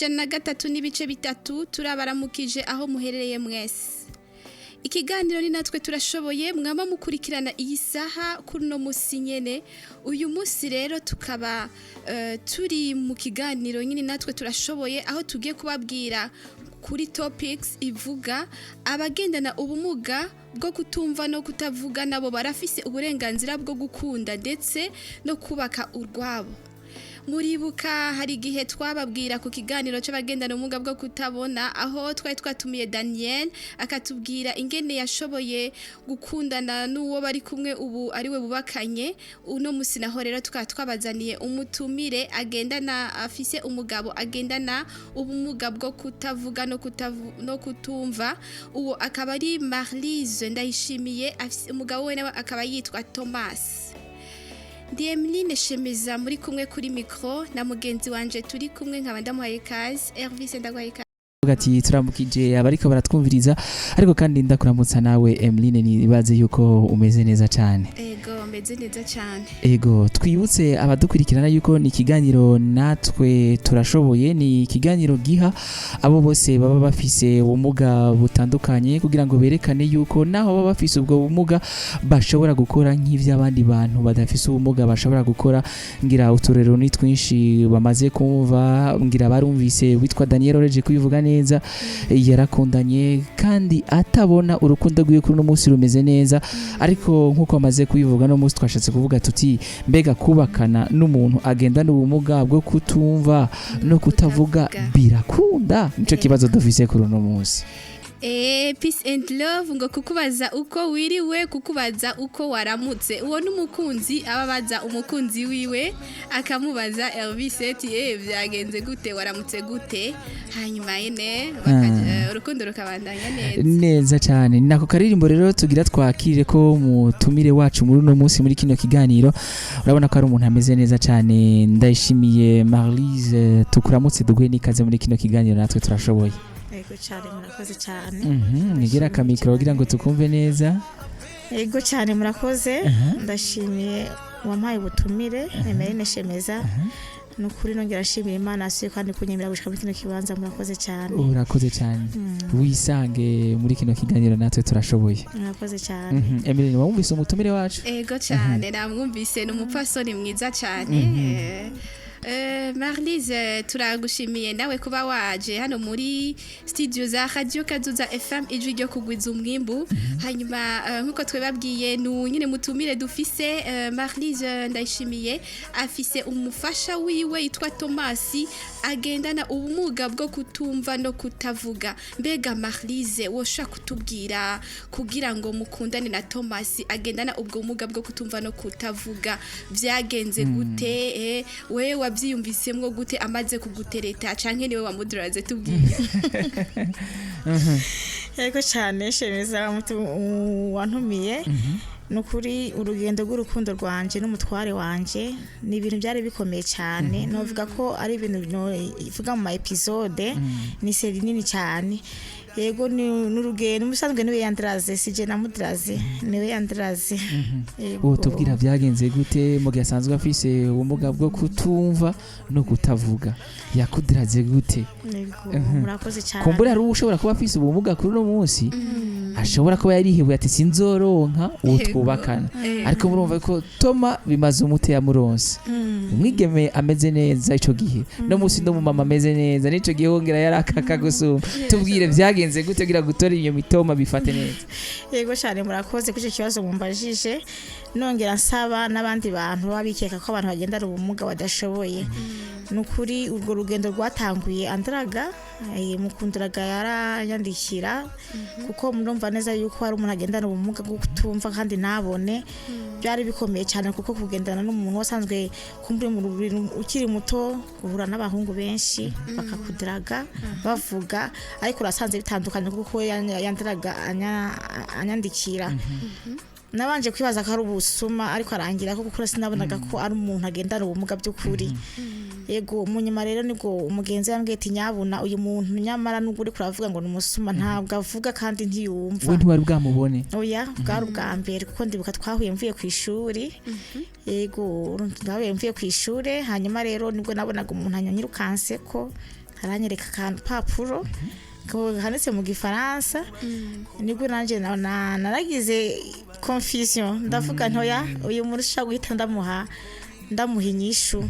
103.3 turabaramukije aho muherereye mwese. Ikiganiro ni natwe turashoboye mwama mukurikirana iyi saha kuri no musi nyene. Uyu musi rero tukaba turi mu kiganiro nyine natwe turashoboye aho tugiye kubabwira kuri topics ivuga abagendana ubumuga bwo kutumva no kutavuga nabo barafise uburenganzira bwo gukunda ndetse no kubaka urwabo. Muribuka hari gihe twababwira ku kiganiro c'abagendana ubumuga bwo kutabona aho twatumiye Daniel akatubwira ingene yashoboye gukundana n'uwo bari kumwe ubu ari we bubakanye. Uno musi naho rero twabazaniye umutumire agendana afise umugabo agendana ubumuga bwo kutavuga no kutumva. Uwo akaba ari Marlise Ndayishimiye, afise umugabo we nawe akaba yitwa Thomas. Ndi Emeline Shemeza muri kumwe kuri micro na mugenzi wanje turi kumwe nkaba ndamuhaye kazi Hervis ndagwaye kazi. Ugati turamukije abariko baratwumviriza ariko kandi ndakuramutsa nawe Emeline nibaze yuko umeze neza cyane. Ego meze neza cyane. Ego twibutse abadukurikirana yuko ni kiganiro natwe turashoboye, ni kiganiro giha abo bose baba bafise ubumuga butandukanye kugira ngo berekane yuko naho baba bafise ubwo bumuga bashobora gukora nk'ivy'abandi bantu badafise ubumuga bashobora gukora. Ngira uturero ni twinshi bamaze kumva, ngira barumvise witwa Daniel Oreje kubivuga neza, yarakundanye kandi atabona urukundo rwiwe kuri no musi rumeze neza. Ariko nkuko amaze kubivuga no musi twashatse kuvuga tuti mbega kubakana n'umuntu agenda n'ubumuga bwo kutumva no kutavuga birakunda. Nico kibazo dufise kuri no musi. Peace and love ngo kukubaza uko wiriwe, kukubaza uko waramutse. Uwo n'umukunzi ababaza umukunzi wiwe akamubaza Elvis ati byagenze gute, waramutse gute, hanyuma yene urukundo rukabandanya neza cyane. Nako karirimbo rero tugira twakire ko mutumire wacu muri no munsi muri kino kiganiro. Urabona ko ari umuntu ameze neza cyane. Ndayishimiye Marlise, tukuramutse duguye nikaze muri kino kiganiro natwe turashoboye. Ego cyane murakoze cyane. Nigira kamikro kugira ngo tukumve neza. Ego cyane murakoze. Ndashimiye wampaye ubutumire Emeline Shemeza. Nukuri nongera nshimira Imana asiye kandi kunyemera gushika muri kino kibanza. Murakoze cyane. Urakoze cyane. Wisange muri kino kiganiro natwe turashoboye. Murakoze cyane. Emeline wumvise umutumire wacu? Ego cyane namwumvise n'umupfasoni mwiza cyane. Marlise turagushimiye nawe kuba waje hano muri studio za Radio Kazuza FM ijwi ryo kugwiza umwimbu. Hanyuma nkuko twebabwiye nyine mutumire dufise Marlise Ndayishimiye afise umufasha wiwe yitwa Thomas agendana ubumuga bwo kutumva no kutavuga. Mbega Marlise wosha kutubwira kugira ngo mukundane na Thomas agendana ubwo bumuga bwo kutumva no kutavuga vyagenze gute? Wewe wavyiyumvisemwo gute amaze kugutereta canke niwe wamuduraze tubwiye? Yego cyane Shemeza wantumiye. Nukuri urugendo rw'urukundo rwanje n'umutware wanje ni ibintu byari bikomeye cyane. Novuga ko ari ibintu ivuga mu episode ni seri nini cyane. Yego ni n'urugendo musanzwe niwe yandraze sije na mudraze niwe yandraze. Uwo tubwira byagenze gute mu gihe asanzwe afise ubumuga bwo kutumva no kutavuga, yakudiraze gute? Murakoze cyane. Kumbura ari ushobora kuba afise ubumuga kuri no munsi ashobora kuba yarihibuye ati sinzoronka uwo twubakana. Ariko murumva ko Toma bimaze umute ya muronse. Umwigeme ameze neza ico gihe no musi ndo mu mama ameze neza nico gihe hongera yarakaka gusuma. Tubwire byagenze gute kugira gutora iyo mitoma bifate neza? Yego cyane murakoze kuje kibazo mumbajije. Nongera nsaba n'abandi bantu babikeka ko abantu bagendana ubumuga badashoboye. Nukuri urwo rugendo rwatanguye Andraga mukundiraga yarayandikira kuko murumva neza yuko hari umuntu agendana ubumuga bwo kutumva kandi nabone. Byari bikomeye cyane kuko kugendana n'umuntu wasanzwe kumbure mu ukiri muto uhura n'abahungu benshi bakakudiraga bavuga, ariko urasanze bitandukanye kuko yandiraga anyandikira. Nabanje kwibaza ko ari ubusuma ariko arangira ko gukora sinabonaga ko ari umuntu agendana ubumuga by'ukuri. Yego munyuma rero nibwo umugenzi yambwiye ati nyabuna uyu muntu nyamara n'uguri kuravuga ngo numusuma ntabwo avuga kandi ntiyumva. We ntiwari bwamubone? Oya bwari ubwa mbere kuko ndibuka twahuye mvuye ku ishuri. Yego ndahuye mvuye ku ishuri hanyuma rero nibwo nabonaga umuntu anyanyirukanse ko aranyereka akantu papuro kanditse mu gifaransa nibwo nanje naragize confusion ndavuga ntoya uyu muntu ushaka guhita ndamuha inyishu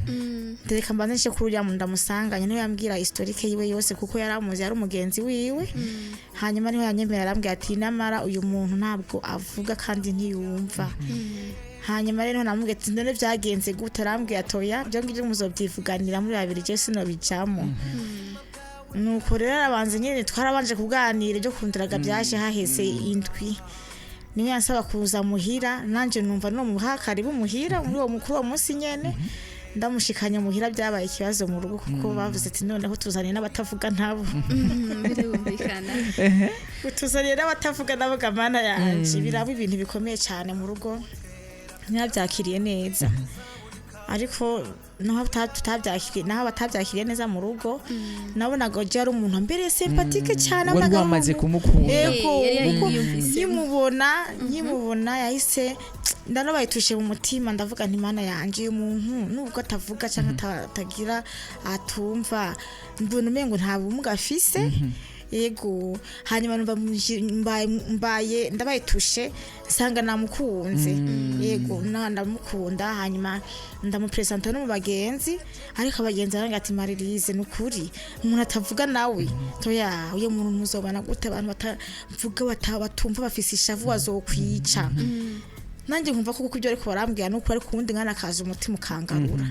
ndeka mbanze nje kuri uriya muntu ndamusanganye niyo yambwira historique yiwe yose kuko yaramuzi yari umugenzi wiwe hanyuma niho yanyemera arambwira ati namara uyu muntu ntabwo avuga kandi ntiyumva hanyuma rero namubwiye ati none byagenze gute arambwira atoya byo ngibyo muzobyivuganira muri babiri je sino bijamo nuko rero abanze nyene twarabanje kuganira ibyo kundiraga byaje haheze indwi niyo yansaba kuza muhira nanje numva no muha karibu muhira muri uwo mukuru wa munsi nyene ndamushikanya muhira byabaye ikibazo mu rugo kuko bavuze ati noneho tuzaniye n'abatavuga ntabo birumvikana tuzaniye n'abatavuga nabo gamana yanje biraba ibintu bikomeye cyane mu rugo ntibabyakiriye neza ariko naho batabyakiriye neza mu rugo nabonaga je ari umuntu mbere sympathique cyane wari wamaze kumukunda nkimubona yahise ndanabayitushe mu mutima ndavuga nti mana yanje uyu muntu nubwo atavuga cyangwa atagira atumva mbona umengo nta bumuga afise yego hanyuma mbaye ndabayitushe nsanga namukunze yego ndamukunda hanyuma ndamupresenta no mu bagenzi ariko abagenzi baranga ati Marilise nukuri umuntu atavuga nawe toya uyo muntu muzobana gute abantu batavuga batumva bafise ishavu bazokwica nanjye nkumva ko ibyo ariko barambwira nuko ari kundi nkana kaza umutima ukangarura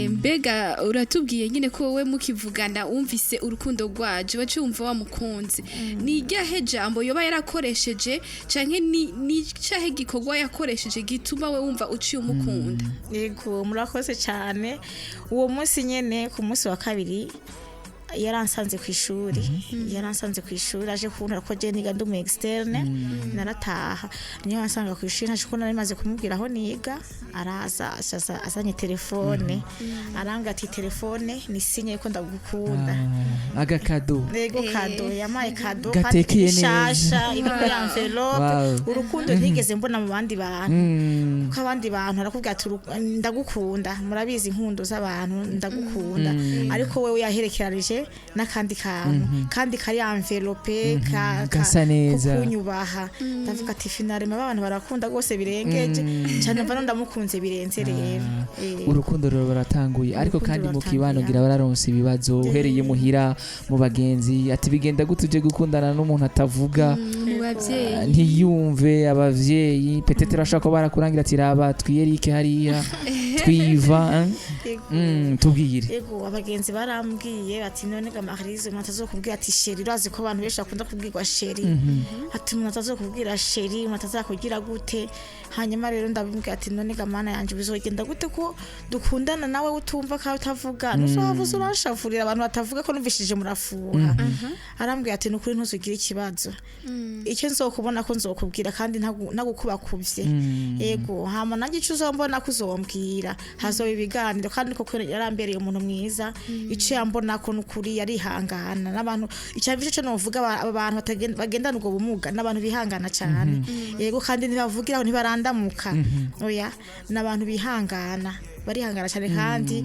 mbega uratubwiye nyine ko wowe mukivugana wumvise urukundo rwaje wacu wumva wamukunze ni iryahe jambo yoba yarakoresheje canke ni cyahe gikorwa yakoresheje gituma we wumva uciye umukunda yego murakoze cyane uwo munsi nyene ku munsi wa kabiri yaransanze ku ishuri aje kubona ko je niga ndumu externe narataha niyo ansanga ku ishuri ntaje ko nari maze kumubwira aho niga araza azanye telefone aranga ati telefone ni sinye ko ndagukunda agakado nego kado yamaye kado gatekeye neza iri muri envelope urukundo ntigeze mbona mu bandi bantu kuko abandi bantu arakubwira ati ndagukunda murabizi inkundo z'abantu ndagukunda ariko wewe yaherekeranije n'akandi kantu kandi kari envelope gasa neza kunyubaha ndavuga ati finale abantu barakunda gose birengeje cyane mva ndamukunze birenze rero urukundo rero baratanguye ariko kandi mu kibano ngira bararonse ibibazo uhereye muhira mu bagenzi ati bigenda gute uje gukundana n'umuntu atavuga mu bavyeyi ntiyumve abavyeyi petete rashaka ko barakurangira ati raba twiyerike hariya twiva tubwire yego abagenzi barambwiye ati none ga Marilise umuntu azokubwira ati sheri urazi ko abantu benshi bakunda kubwirwa sheri ati umuntu azokubwira sheri umuntu azakugira gute hanyuma rero ndabimubwira ati none ga mana yanje bizogenda gute ko dukundana nawe utumva ka utavuga nusohavuze urashafurira abantu batavuga ko numvishije murafuha arambwira ati nukuri ntuzugira ikibazo icyo nzokubona ko nzokubwira kandi nagukubakuvye yego hama nanjye ico uzombona ko uzombwira hazoba ibiganiro kandi koko yarambereye umuntu mwiza ico yambona ko nukuri yarihangana n'abantu icyambije cyo novuga abantu bagendana ubwo bumuga n'abantu bihangana cyane yego kandi ntibavugira ntibarandamuka oya n'abantu bihangana barihangana cyane kandi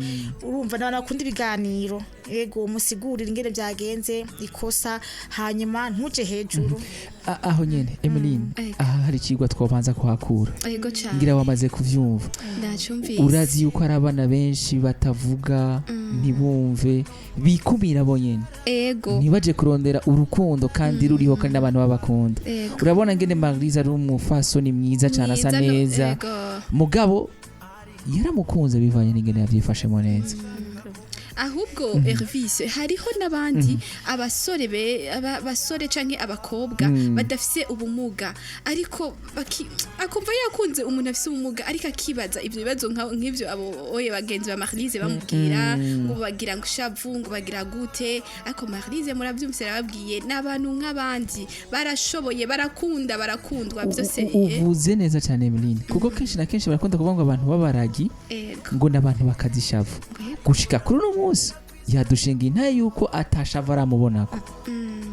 urumva n'abantu bakunda ibiganiro yego musigurira ingene byagenze ikosa hanyuma ntuje hejuru aho nyene Emeline aha hari ikigwa twabanza kuhakura yego cyane ngira wamaze kuvyumva ndacyumvise urazi yuko ari abana benshi batavuga ntibumve bikumira bo nyene yego ntibaje kurondera urukundo kandi ruriho kandi n'abantu babakunda urabona ngene Marilise ari umufasoni mwiza cyane asa neza mugabo yaramukunze bivanye n'ingene yavyifashemo neza ahubwo Hervis hariho nabandi abasore canke abakobwa badafise ubumuga ariko akumva yakunze umuntu afise ubumuga ariko akibaza ivyo bibazo nk'ivyo abo oye bagenzi ba Marilise bamubwira ngo bagira ngo shavu ngo bagira gute ariko Marilise muravyumvise arababwiye n'abantu nk'abandi barashoboye barakundwa byose uvuze neza cyane Emeline kuko kenshi na kenshi barakunda kuvuga ngo abantu babaragi ngo n'abantu bakazishavu gushika kuri uno munsi yadushinga intaye yuko atashava aramubonako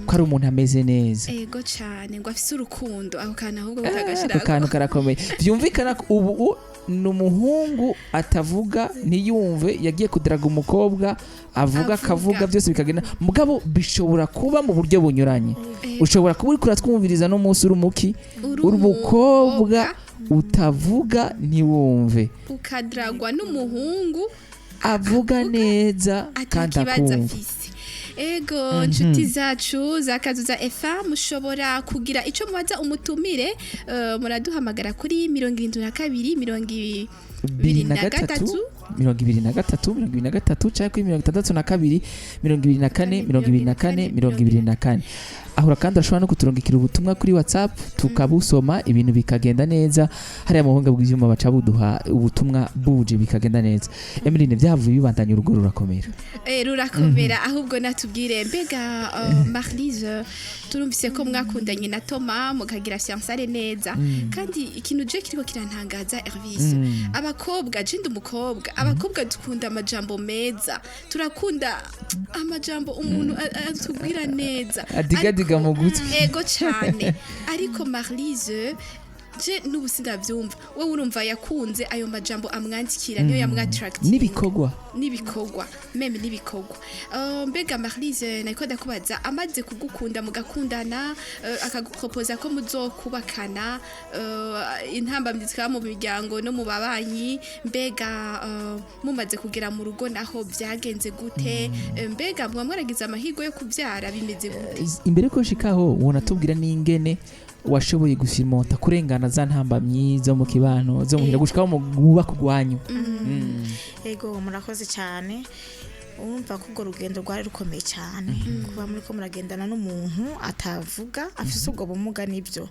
ko hari umuntu ameze neza ego cyane ngo afise urukundo ako kantu ahubwo ako mutagashira kantu karakomeye byumvikana ko ubu ni umuhungu atavuga ntiyumve yagiye kudaraga umukobwa avuga akavuga byose bikagenda mugabo bishobora kuba mu buryo bunyuranye ushobora kuba uri kuratwumviriza n'umunsi uri muki uri umukobwa utavuga ntiwumve ukadragwa n'umuhungu avuga neza kandi atakibaza akumva afise ego nshuti zacu zakazuza FM mushobora kugira ico mubaza umutumire muraduhamagara kuri 72 23 23 cyangwa kuri 62 24 24 ahura kandi ashobora no kuturungikira ubutumwa kuri WhatsApp tukabusoma ibintu bikagenda neza hariya mu buhanga bw'ivyuma baca buduha ubutumwa buje bikagenda neza Emeline byavuye bibandanya urugo rurakomera rurakomera ahubwo natubwire mbega Marlise turumvise ko mwakundanye na Thomas mukagira fiançailles neza kandi ikintu je kiriko kirantangaza Hervis abakobwa jinde umukobwa abakobwa dukunda amajambo meza turakunda amajambo umuntu atubwira neza adiga mu gutwi ego cyane ariko Marlise je n'ubu sindavyumva wowe urumva yakunze ayo majambo amwandikira niyo yamwattractive nibikogwa meme nibikogwa mbega Marlise nako ndakubaza amaze kugukunda mugakundana akagupropoza ko muzokubakana intambamyi zikaba mu miryango no mu babanyi mbega mumaze kugera mu rugo naho byagenze gute mbega mwaragize amahirwe yo kubyara bimeze gute imbere ko shikaho wona tubwira n'ingene washoboye gusimota kurengana za ntambamyi zo mu kibano zo muhira gushikaho mu bubaka ugwanyu ego murakoze cyane urumva ko urwo rugendo rwari rukomeye cyane kuba muri ko muragendana n'umuntu atavuga afise ubwo bumuga nibyo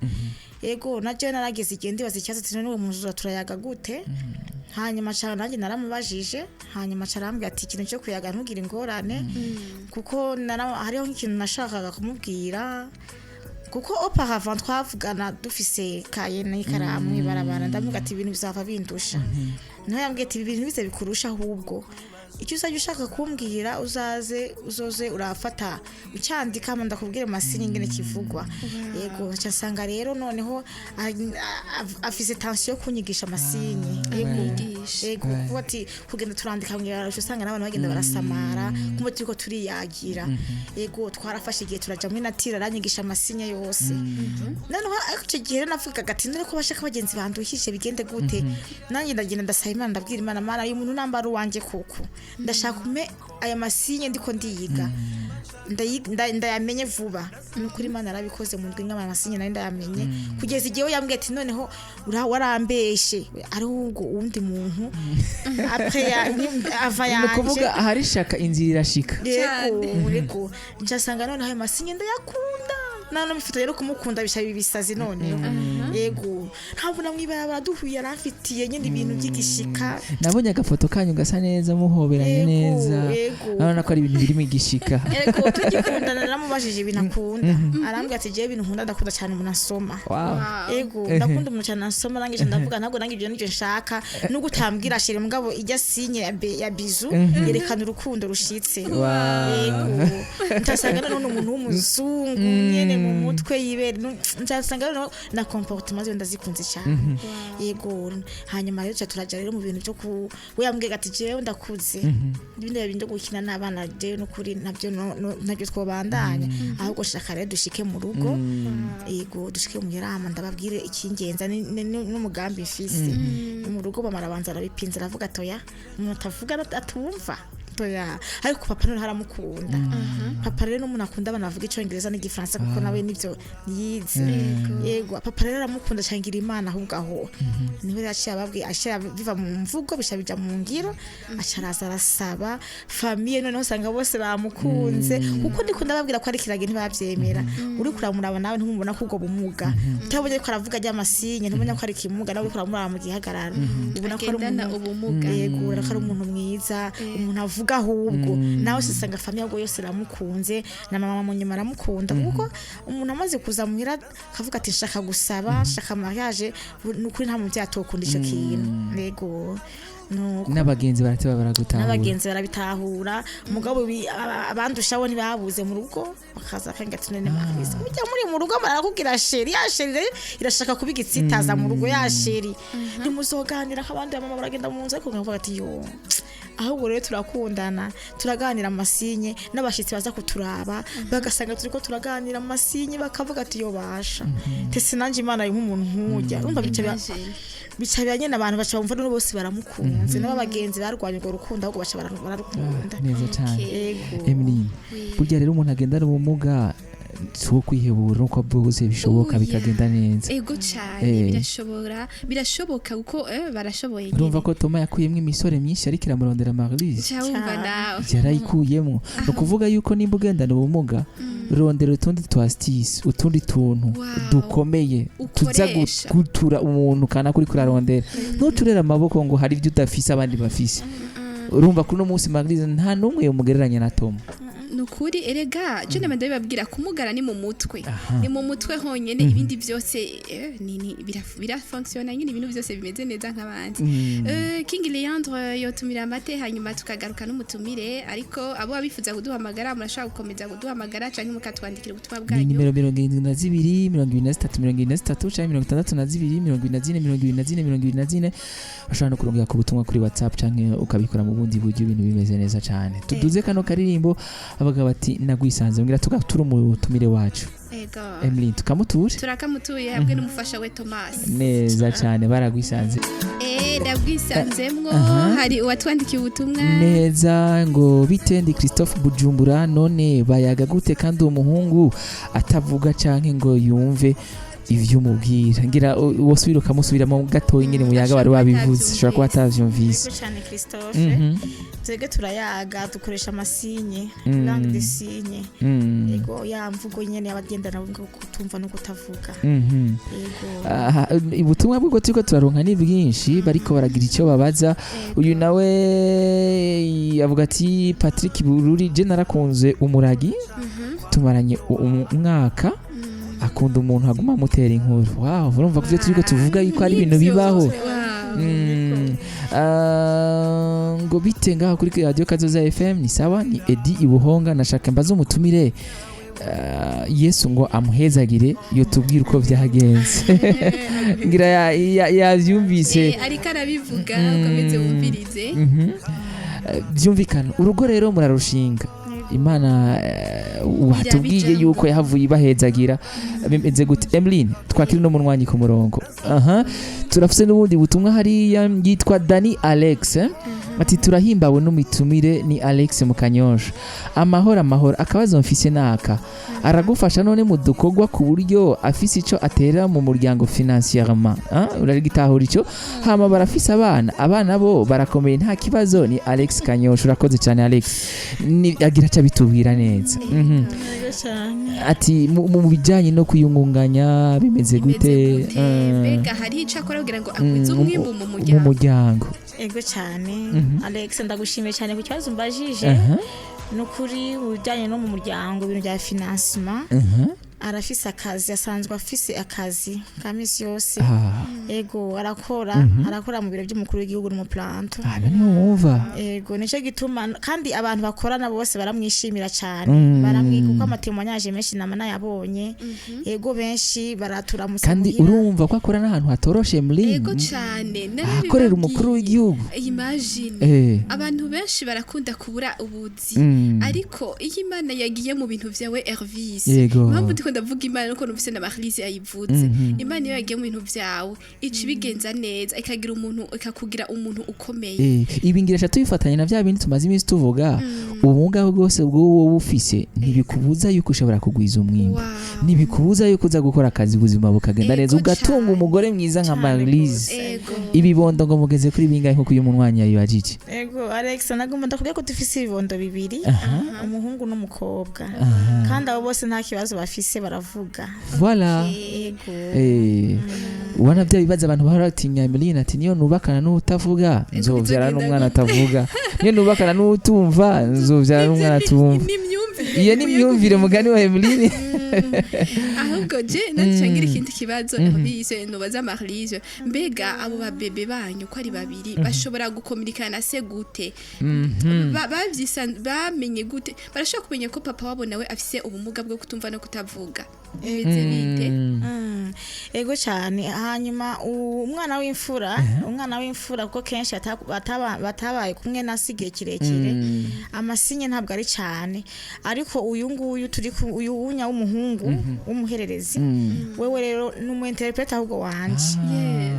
ego najye narageze igihe ndibaza ikibazo ati none uwo muntu turayaga gute hanyuma cyane nanjye naramubajije hanyuma carambwira ati ikintu cyo kuyaga ntugira ingorane kuko hariho nk'ikintu nashakaga kumubwira kuko auparavant twavugana dufise kaye n'ikaramu ibarabara ndavuga ati ibintu bizava bindusha naho yambwiye ati ibintu bize bikurusha ahubwo icyo usajya ushaka kumbwira uzoze urafata ucyandika ndakubwira masini ingene kivugwa yego cyasanga rero noneho afise tension yo kunyigisha masini yego kuko ati kugenda turandika ngira usanga n'abantu bagenda barasamara kumbe turiko turiyagira yego twarafashe igihe turaja muri natira aranyigisha masinya yose noneho icyo gihe navuga gati none ko bashaka bagenzi banduhije bigende gute nanjye ndagenda ndasaba Imana ndabwira Imana mana uyu muntu nambara uwanje kuko ndashaka ume aya masinye ndiko ndiyiga ndayamenye vuba nukuri Imana arabikoze mu ndwi nk'ama masinye nari ndayamenye kugeza igihe yambwiye ati noneho warambeshe ari ubwo undi muntu après ava yanje kuvuga ahari shaka inzira irashika yego njasanga none ayo masinye ndayakunda nano mfite rero kumukunda bishabi bisazi none yego ntabwo namwibara baraduhuye arafitiye nyine ibintu by'igishika nabonye agafoto kanyu gasa neza muhoberanye neza nabona ko ari ibintu biri mu igishika yego tugikundana namubajije ibintu akunda arambwira ati je ibintu nkunda ndakunda cyane umuntu asoma yego ndakunda umuntu cyane asoma nangije ndavuga ntabwo nange ibyo nivyo nshaka nubwo utambwira shire mugabo ijya sinye ya bizu yerekana urukundo rushitse yego ntasanga none umuntu w'umuzungu nyene mu mutwe yibere ntasanga na comportement zo ndazikunze cyane yego hanyuma rero turaja rero mu bintu byo we yambwiye ati jewe ndakuze ibindi byo gukina n'abana je no kuri nabyo twobandanya ahubwo shaka rero dushike mu rugo yego dushike mu yarama ndababwire ikingenza n'umugambi mfise mu rugo bamarabanza arabipinza aravuga toya umuntu atavuga atumva toya ariko papa none haramukunda papa rero n'umuntu akunda abana bavuga icyongereza n'igifaransa kuko nawe nivyo yize yego papa rero aramukunda cangira Imana ahubwo aho niwe yaciye ababwiye ashira biva mu mvugo bishabija mu ngiro acaraza arasaba famille none usanga bose bamukunze kuko ndikunda babwira ko ari kirage ntibavyemera uri kuramuraba nawe ntumubona ko ubwo bumuga utabonye ko aravuga ry'amasinye ntumenya ko ari kimuga nawe uri kuramuraba mu gihagararo ubona ko ari ubumuga yego ko ari umuntu mwiza umuntu avuga ahubwo nawe sisanga famille ubwo yose ramukunze na mama munyuma aramukunda kuko umuntu amaze kuza muhira kavuga ati shaka gusaba shaka mariage nukuri nta muntu yatokunda ico kintu yego nuko n'abagenzi barateba baragutahura n'abagenzi barabitahura umugabo abandusha bo ntibabuze mu rugo bakaza kanga tunene Marise bijya muri mu rugo barakubwira sheri ya sheri irashaka kubigitsitaza mu rugo ya sheri ntimuzoganira nk'abandi mama baragenda mu nzu ariko nkavuga ati yo ahubwo rero turakundana turaganira amasinye n'abashitsi baza kuturaba bagasanga turiko turaganira amasinye bakavuga ati yo basha tese nanje Imana ari nk'umuntu nkujya urumva bica nyene abantu baca bumva no bose baramukunze n'abagenzi barwanye urwo rukundo ahubwo baca bararukunda neza cyane yego Emeline burya rero umuntu agendana ubumuga so kwihebura uko bwose bishoboka bikagenda neza ego cyane birashoboka kuko barashoboye urumva ko Toma yakuyemo imisore myinshi ariko iramurondera Marise cyumva nawe yarayikuyemo no kuvuga yuko nimba ugendana ubumuga rondera utundi twastisi utundi tuntu dukomeye tuza gutura umuntu kana kuri kurarondera ntuturera amaboko ngo hari ibyo udafise abandi bafise urumva kuri no munsi Marise nta numwe umugereranya na Toma nukuri erega je namende babwira kumugara ni mu mutwe ni mu mutwe honyene ibindi byose birafunctiona nyine ibintu byose bimeze neza nk'abandi King Leandre yotumira amate hanyuma tukagaruka n'umutumire ariko abo abifuza kuduhamagara murashaka gukomeza kuduhamagara canke mukatwandikira ubutumwa bwanyu nimero 72 23 canke 62 bashobora no kurongera ku butumwa kuri WhatsApp canke ukabikora mu bundi buryo ibintu bimeze neza cyane tuduze kano karirimbo abaga bati nagwisanze ngira tugatura umutumire wacu ego Emeline tukamuture turakamutuye hamwe n'umufasha we Thomas neza cyane baragwisanze ndabwisanzemwo hari uwatwandikiye ubutumwa neza ngo bitendi Christophe Bujumbura none bayaga gute kandi umuhungu atavuga canke ngo yumve ivyo mubwira ngira wosubira ukamusubiramo gato ingene muyaga bari wabivuze ushobora kuba atavyumvise cyane Christophe twebwe turayaga dukoresha amasinye langue de signe ego yamvugo nyene abagendana ngo kutumva no kutavuga ego ubutumwa bwo turiko turaronka ni bwinshi bariko baragira icyo babaza uyu nawe avuga ati Patrick Bururi je narakunze umuragi tumaranye umwaka akunda umuntu aguma amutera inkuru urumva ko turiko tuvuga yuko ari ibintu bibaho ngo bitenga kuri radio Kazoza FM ni sawa ni Edi Ibuhonga nashaka mbaza umutumire Yesu ngo amuhezagire yotubwira uko byagenze ngira yavyumvise ariko arabivuga ukomeze wumvirize byumvikana urugo rero murarushinga Imana watubwiye yuko yahavuye ibahezagira bimeze gute Emeline twakiri no munwanyi ku murongo turafise n'ubundi butumwa hariya yitwa Dani Alex ati turahimbawe n'umutumire ni Alex Mukanyosha amahoro akabazo mfise naka aragufasha none mu dukogwa ku buryo afise ico atera mu muryango financièrement uragitahura ico hama barafise abana bo barakomeye nta kibazo ni Alex Kanyosha urakoze cyane Alex ni agira cha bitubwira neza ati mu bijanye no kuyungunganya bimeze gute bega hari ico akora kugira ngo akwize umwimbu mu muryango ego cyane Alex ndagushimiye cyane ku kibazo mbajije nukuri ujyanye no mu muryango ibintu bya financement arafise akazi asanzwe afise akazi kamisi yose ego arakora mu biro by'umukuru w'igihugu no mu planto ego nico gituma kandi abantu bakorana bose baramwishimira cyane baramwikuko amatemonyage menshi namana yabonye ego benshi baratura musamira kandi urumva ko akora n'ahantu hatoroshe muri ego cyane akorera umukuru w'igihugu imagine abantu benshi barakunda kubura ubuzi ariko iyo Imana yagiye mu bintu vyawe Hervis mpamvu ndavuga Imana nuko numvise na Marise yayivuze Imana iyo yagiye mu bintu vyawe ici bigenza neza ikagira umuntu ikakugira umuntu ukomeye ibi ngiresha tubifatanye na bya bindi tumaze iminsi tuvuga ubumuga bwose bwo wowe ufise ntibikubuza yuko ushobora kugwiza umwimbo ntibikubuza yuko uza gukora akazi ubuzima bukagenda neza ugatunga umugore mwiza nka Marise ibibondo ngo mugeze kuri bingahe nko kuyu munwanya yibajije ego Alex nagomba ndakubwiye ko dufise ibibondo bibiri umuhungu n'umukobwa kandi abo bose nta kibazo bafise baravuga voilà wana bya bibaza abantu baratinya Emeline ati niyo nubakana n'utavuga nzovyara n'umwana atavuga niyo nubakana n'utumva nzovyara n'umwana atumva iyo ni myumvire mugani wa Emeline ahubwo je nacangira ikindi kibazo Elise nobaza Marlise mbega abo babebe banyu ko ari babiri bashobora gukominikana se gute bamenye gute barashobora kumenya ko papa wabo nawe afise ubumuga bwo kutumva no kutavuga bimeze bite ego cyane hanyuma umwana w'imfura kuko kenshi batabaye kumwe nasigiye kirekire amasinye ntabwo ari cyane ariko uyu nguyu uyu wunya w'umuhungu w'umuhererezi wewe rero numu interprete ahubwo wanje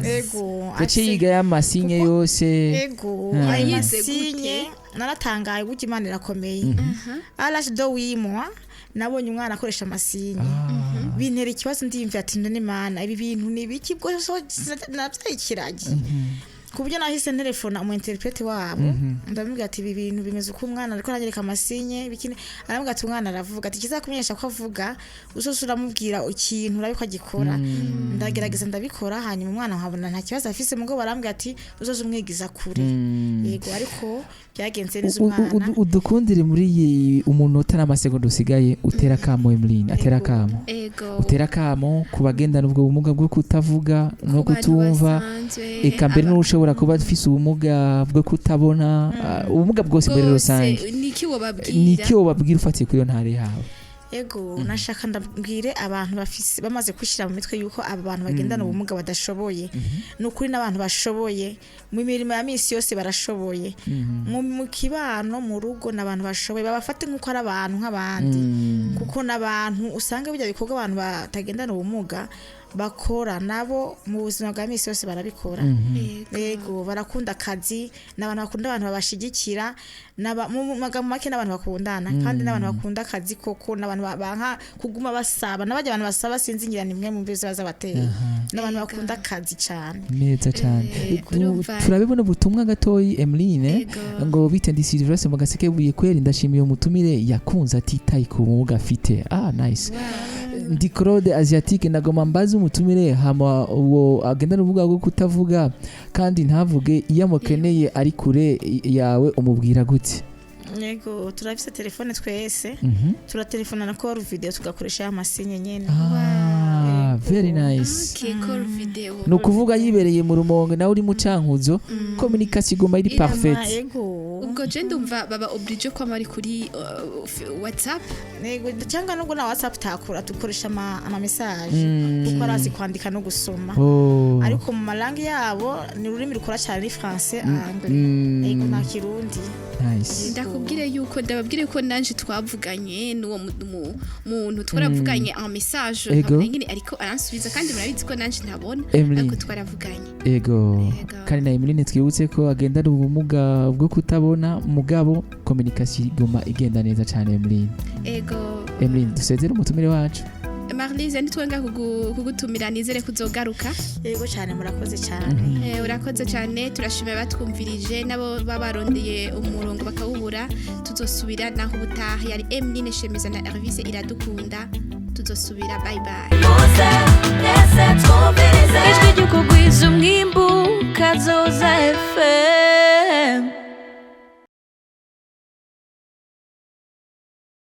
ego yiga y'amasinye yose ego ayi masinye naratangaye gutya Imana irakomeye alaje do wimwa nabonye umwana akoresha amasinye bintera ikibazo ndiyumva ati ndone Imana ibi bintu ni biki bwo nabyayikiragi kubyo nahise telefona umu interprete wabo ndamubwira ati ibi bintu bimeze uko umwana ariko aranyereka amasinye bikine aramubwira ati umwana aravuga ati kizakumenyesha ko avuga usoso uramubwira ikintu urabiko agikora ndagerageza ndabikora hanyuma umwana nkabona nta kibazo afise mugo barambwira ati uzozo umwigiza kure yego ariko byagenze neza umwana udukundire muri umunota n'amasegonda usigaye utera kamo Emeline atera kamo utera kamo kubagenda n'ubwo bumuga bwo kutavuga no kutumva eka mbere n'ushobora kuba afise ubumuga bwo kutabona ubumuga bwose mbere rusange niki wobabwira ufatiye kuri yo ntare yawe ego nashaka ndabwire abantu bamaze kwishira mu mitwe yuko aba bantu bagendana ubumuga badashoboye n'ukuri n'abantu bashoboye mu mirimo ya misi yose barashoboye mu kibano mu rugo n'abantu bashoboye babafate nk'uko ari abantu nk'abandi kuko n'abantu usanga bijya bikorwa abantu batagendana ubumuga bakora nabo mu buzima bwa misi yose barabikora yego barakunda akazi n'abantu bakunda abantu babashigikira mu magambo make n'abantu bakundana kandi n'abantu bakunda akazi koko n'abantu banka kuguma basaba n'abajya abantu basaba sinzingira nimwe mu bizo bazabateye n'abantu bakunda akazi cyane neza cyane turabibona ubutumwa gatoyi Emeline ngo bitendi Silvestre mu gaseke buye kweri ndashimiye umutumire yakunze atitaye ku bumuga afite nice ndi Claude Asiatique nagoma mbaza umutumire hama uwo agenda n'uvuga bwo kutavuga kandi ntavuge iyo amukeneye ari kure yawe umubwira gute yego turafise telefone twese turatelefona na call video tugakoresha amasinye nyene very nice call video no kuvuga yibereye mu rumonge nawe uri mu cankuzo communication igoma iri parfaite ubwo je ndumva baba oblige ko amari kuri WhatsApp yego cyangwa nubwo na WhatsApp takura dukoresha ama message kuko arazi kwandika no gusoma ariko mu malangi yabo ni ururimi rukora cyane ni français anglais yego na kirundi nice ndababwire ko nanje twavuganye n'uwo muntu twaravuganye en message nyine ariko aransubiza kandi murabizi ko nanje ntabona ariko twaravuganye ego kandi na Emeline twibutse ko agenda ubumuga bwo kutabona mugabo communication igoma igenda neza cyane Emeline Emeline dusezera umutumire wacu Marlise nitwenga kugutumira nizere kuzogaruka yego cyane murakoze cyane urakoze cyane turashimira batwumvirije nabo babarondeye umurongo bakawubura tuzosubira naho ubutaha yari Emeline Shemiza na Hervise Iradukunda tuzosubira bye bye ijwi ry'ukugwiza umwimbu kazoza FM